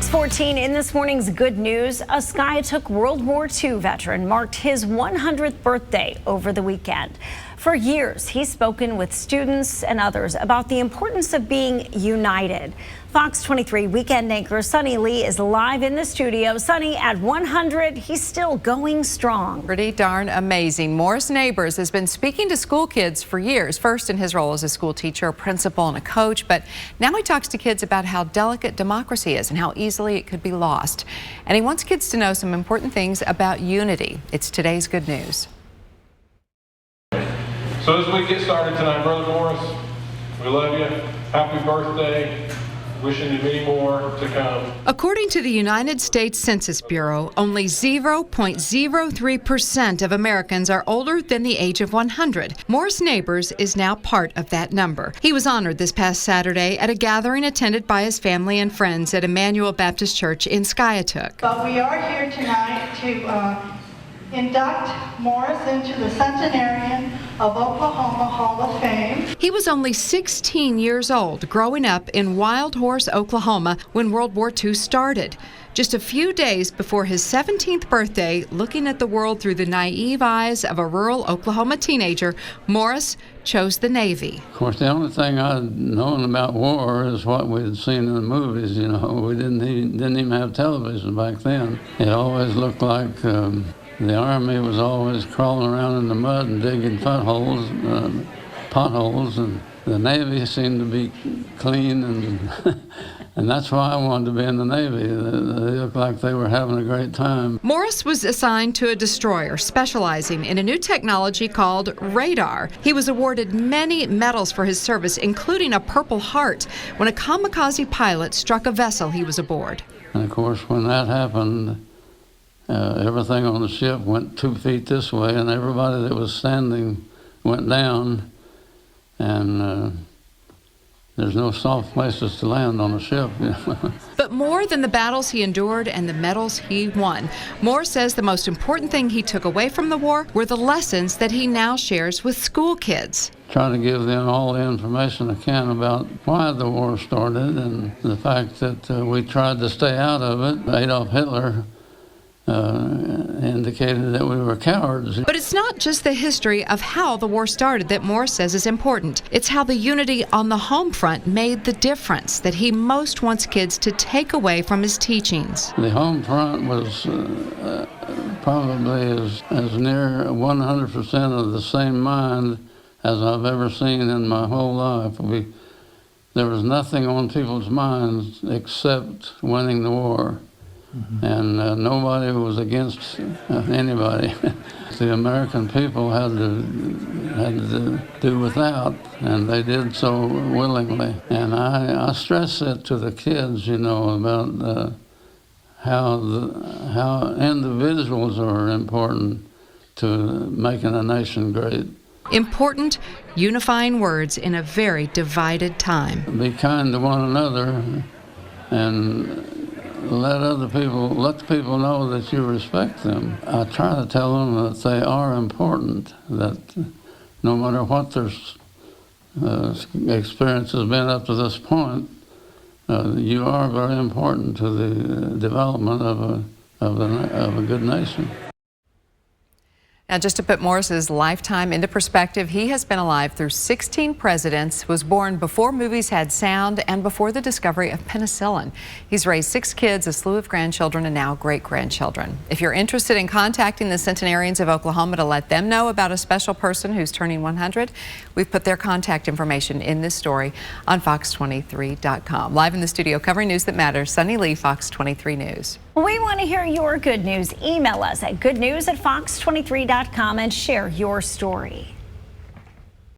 6:14 in this morning's good news. A Skiatook World War II veteran marked his 100th birthday over the weekend. For years, he's spoken with students and others about the importance of being united. Fox 23 weekend anchor Sunny Lee is live in the studio. Sunny, at 100, he's still going strong. Pretty darn amazing. Morris Neighbors has been speaking to school kids for years, first in his role as a school teacher, a principal, and a coach, but now he talks to kids about how delicate democracy is and how easily it could be lost. And he wants kids to know some important things about unity. It's today's good news. So as we get started tonight, Brother Morris, we love you. Happy birthday. Wishing you many more to come. According to the United States Census Bureau, only 0.03% of Americans are older than the age of 100. Morris Neighbors is now part of that number. He was honored this past Saturday at a gathering attended by his family and friends at Emmanuel Baptist Church in Skiatook. But we are here tonight to induct Morris into the Centenarian of Oklahoma Hall of Fame. He was only 16 years old, growing up in Wild Horse, Oklahoma, when World War II started. Just a few days before his 17th birthday, looking at the world through the naive eyes of a rural Oklahoma teenager, Morris chose the Navy. Of course, the only thing I'd known about war is what we'd seen in the movies. You know, we didn't even have television back then. It always looked like the Army was always crawling around in the mud and digging potholes, and the Navy seemed to be clean, and that's why I wanted to be in the Navy. They looked like they were having a great time. Morris was assigned to a destroyer specializing in a new technology called radar. He was awarded many medals for his service, including a Purple Heart, when a kamikaze pilot struck a vessel he was aboard. And of course, when that happened, everything on the ship went 2 feet this way, and everybody that was standing went down, and there's no soft places to land on a ship. But more than the battles he endured and the medals he won, Moore says the most important thing he took away from the war were the lessons that he now shares with school kids. Try to give them all the information I can about why the war started and the fact that we tried to stay out of it. Adolf Hitler indicated that we were cowards. But it's not just the history of how the war started that Moore says is important. It's how the unity on the home front made the difference that he most wants kids to take away from his teachings. The home front was probably as near 100% of the same mind as I've ever seen in my whole life. There was nothing on people's minds except winning the war. And nobody was against anybody. The American people had to do without, and they did so willingly. And I stress it to the kids, you know, about how individuals are important to making a nation great. Important, unifying words in a very divided time. Be kind to one another, and let the people know that you respect them. I try to tell them that they are important, that no matter what their experience has been up to this point, you are very important to the development of a good nation. Now, just to put Morris's lifetime into perspective, he has been alive through 16 presidents, was born before movies had sound and before the discovery of penicillin. He's raised 6 kids, a slew of grandchildren, and now great-grandchildren. If you're interested in contacting the Centenarians of Oklahoma to let them know about a special person who's turning 100, we've put their contact information in this story on fox23.com. Live in the studio covering news that matters, Sunny Lee, Fox 23 News. We want to hear your good news. Email us at goodnews@fox23.com and share your story.